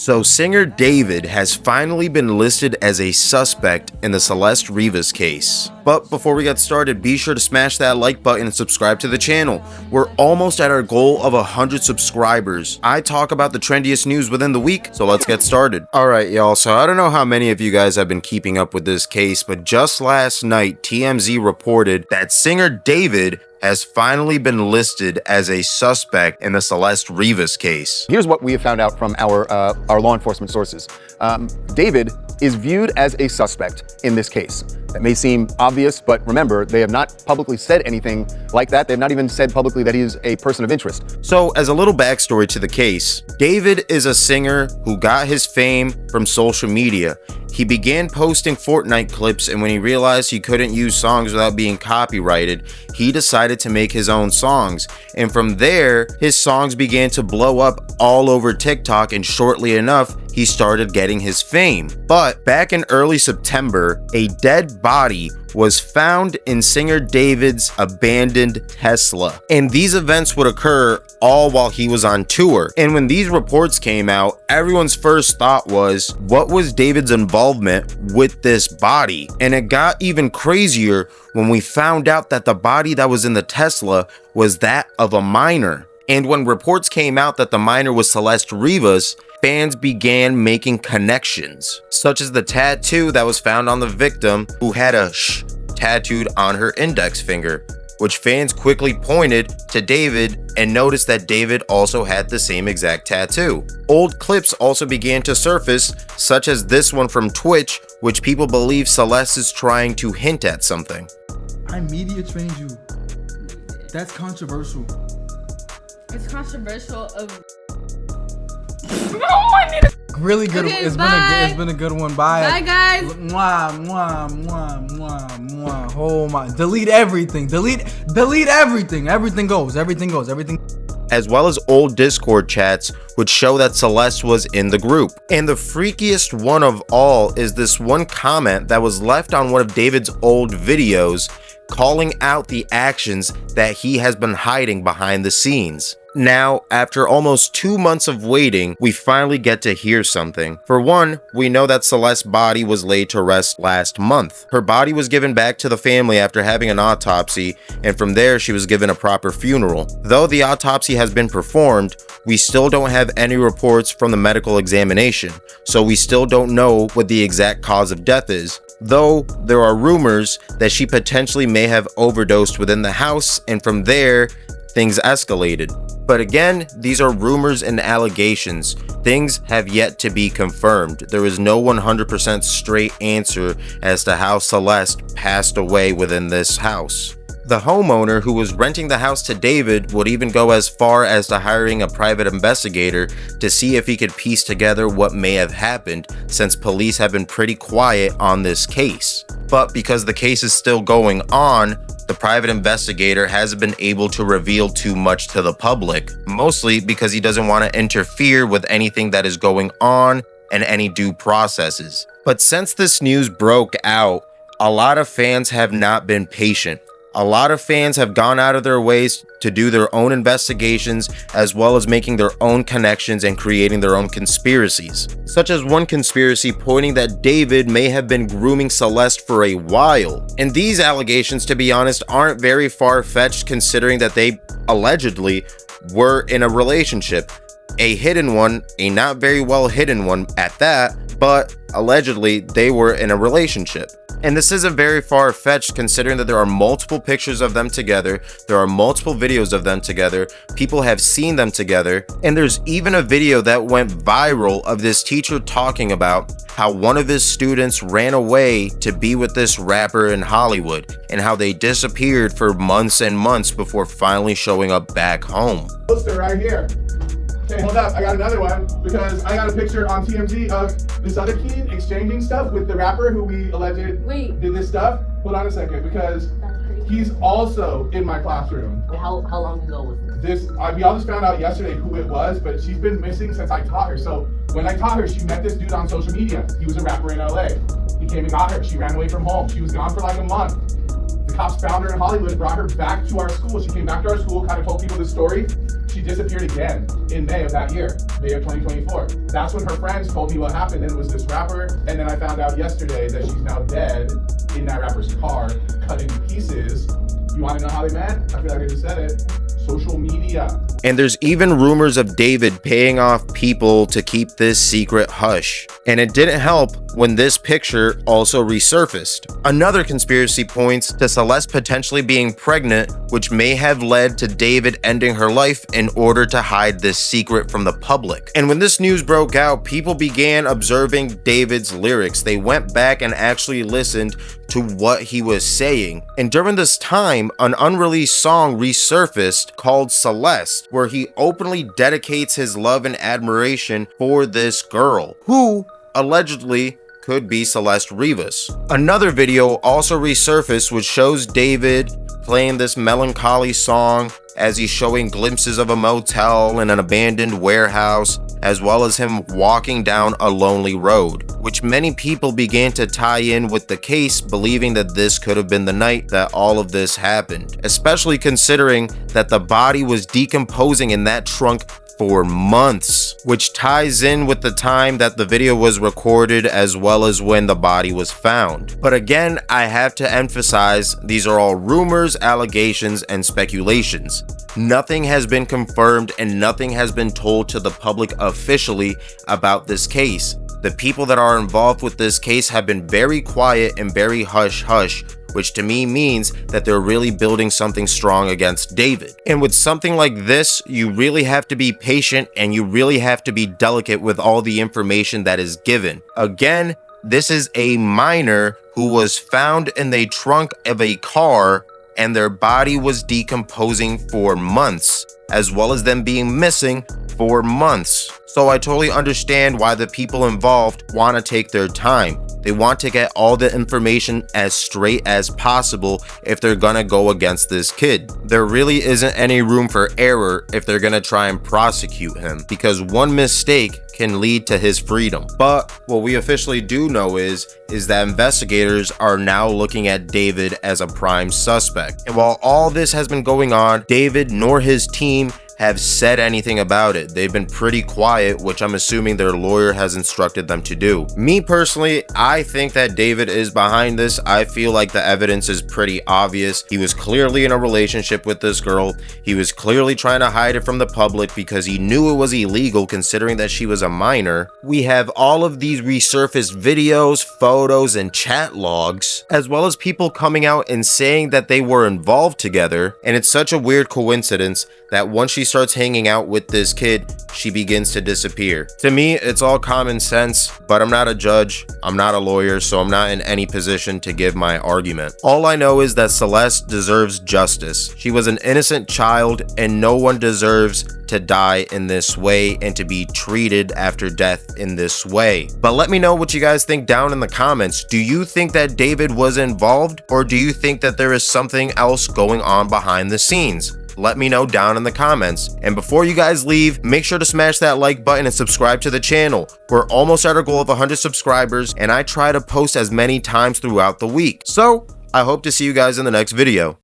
So singer David has finally been listed as a suspect in the Celeste Rivas case. But before we get started, be sure to smash that like button and subscribe to the channel. We're almost at our goal of 100 subscribers. I talk about the trendiest news within the week, so let's get started. Alright y'all, so I don't know how many of you guys have been keeping up with this case, but just last night TMZ reported that singer David has finally been listed as a suspect in the Celeste Rivas case. Here's what we have found out from our law enforcement sources. David is viewed as a suspect in this case. That may seem obvious, but remember, they have not publicly said anything like that. They've not even said publicly that he is a person of interest. So, as a little backstory to the case, David is a singer who got his fame from social media. He began posting Fortnite clips, and when he realized he couldn't use songs without being copyrighted, he decided to make his own songs. And from there, his songs began to blow up all over TikTok, and shortly enough, he started getting his fame. But back in early September, a dead body was found in singer David's abandoned Tesla. And these events would occur all while he was on tour. And when these reports came out, everyone's first thought was, what was David's involvement with this body? And it got even crazier when we found out that the body that was in the Tesla was that of a minor. And when reports came out that the minor was Celeste Rivas, fans began making connections, such as the tattoo that was found on the victim, who had a "sh" tattooed on her index finger, which fans quickly pointed to David and noticed that David also had the same exact tattoo. Old clips also began to surface, such as this one from Twitch, which people believe Celeste is trying to hint at something. I media trained you. That's controversial. It's controversial of... No, I need a really good. Okay, it's been a good one. Bye. Bye, guys. Mwah, mwah, mwah, mwah, mwah. Oh my! Delete everything. Delete everything. Everything goes. As well as old Discord chats which show that Celeste was in the group. And the freakiest one of all is this one comment that was left on one of David's old videos, calling out the actions that he has been hiding behind the scenes. Now, after almost 2 months of waiting, we finally get to hear something. For one, we know that Celeste's body was laid to rest last month. Her body was given back to the family after having an autopsy, and from there she was given a proper funeral. Though the autopsy has been performed, we still don't have any reports from the medical examination, so we still don't know what the exact cause of death is. Though there are rumors that she potentially may have overdosed within the house, and from there, things escalated. But again, these are rumors and allegations. Things have yet to be confirmed. There is no 100% straight answer as to how Celeste passed away within this house. The homeowner who was renting the house to David would even go as far as to hiring a private investigator to see if he could piece together what may have happened, since police have been pretty quiet on this case. But because the case is still going on, the private investigator hasn't been able to reveal too much to the public, mostly because he doesn't want to interfere with anything that is going on and any due processes. But since this news broke out, a lot of fans have not been patient. A lot of fans have gone out of their ways to do their own investigations, as well as making their own connections and creating their own conspiracies. Such as one conspiracy pointing that David may have been grooming Celeste for a while. And these allegations, to be honest, aren't very far-fetched considering that they allegedly were in a relationship. A hidden one, a not very well hidden one at that, but allegedly they were in a relationship. And this isn't very far-fetched considering that there are multiple pictures of them together, there are multiple videos of them together, people have seen them together, and there's even a video that went viral of this teacher talking about how one of his students ran away to be with this rapper in Hollywood, and how they disappeared for months and months before finally showing up back home. Poster right here. Okay, hold up, I got another one, because I got a picture on TMZ of this other kid exchanging stuff with the rapper who we alleged did this stuff. Hold on a second, because he's also in my classroom. How long ago was this? We all just found out yesterday who it was, but she's been missing since I taught her. So when I taught her, she met this dude on social media. He was a rapper in LA. He came and got her. She ran away from home. She was gone for like a month. The cops found her in Hollywood, brought her back to our school. She came back to our school, kind of told people the story. She disappeared again in May of that year, May of 2024. That's when her friends told me what happened, and it was this rapper. And then I found out yesterday that she's now dead in that rapper's car, cut into pieces. You want to know how they met? I feel like I just said it. Social media. And there's even rumors of David paying off people to keep this secret hush. And it didn't help when this picture also resurfaced. Another conspiracy points to Celeste potentially being pregnant, which may have led to David ending her life in order to hide this secret from the public. And when this news broke out, people began observing David's lyrics. They went back and actually listened to what he was saying. And during this time, an unreleased song resurfaced called Celeste, where he openly dedicates his love and admiration for this girl, who allegedly could be Celeste Rivas. Another video also resurfaced which shows David playing this melancholy song as he's showing glimpses of a motel and an abandoned warehouse, as well as him walking down a lonely road, which many people began to tie in with the case, believing that this could have been the night that all of this happened, especially considering that the body was decomposing in that trunk for months, which ties in with the time that the video was recorded as well as when the body was found. But again, I have to emphasize, these are all rumors, allegations, and speculations. Nothing has been confirmed and nothing has been told to the public officially about this case. The people that are involved with this case have been very quiet and very hush-hush, which to me means that they're really building something strong against David. And with something like this, you really have to be patient and you really have to be delicate with all the information that is given. Again, this is a minor who was found in the trunk of a car and their body was decomposing for months, as well as them being missing for months. So I totally understand why the people involved want to take their time. They want to get all the information as straight as possible if they're gonna go against this kid. There really isn't any room for error if they're gonna try and prosecute him, because one mistake can lead to his freedom. But what we officially do know is that investigators are now looking at David as a prime suspect. And while all this has been going on, David nor his team have said anything about it. They've been pretty quiet, which I'm assuming their lawyer has instructed them to do. Me personally, I think that David is behind this. I feel like the evidence is pretty obvious. He was clearly in a relationship with this girl. He was clearly trying to hide it from the public because he knew it was illegal considering that she was a minor. We have all of these resurfaced videos, photos, and chat logs, as well as people coming out and saying that they were involved together. And it's such a weird coincidence that once she starts hanging out with this kid, she begins to disappear. To me, it's all common sense, but I'm not a judge, I'm not a lawyer, so I'm not in any position to give my argument. All I know is that Celeste deserves justice. She was an innocent child, and no one deserves to die in this way and to be treated after death in this way. But let me know what you guys think down in the comments. Do you think that David was involved, or do you think that there is something else going on behind the scenes? Let me know down in the comments. And before you guys leave, make sure to smash that like button and subscribe to the channel. We're almost at our goal of 100 subscribers, and I try to post as many times throughout the week. So I hope to see you guys in the next video.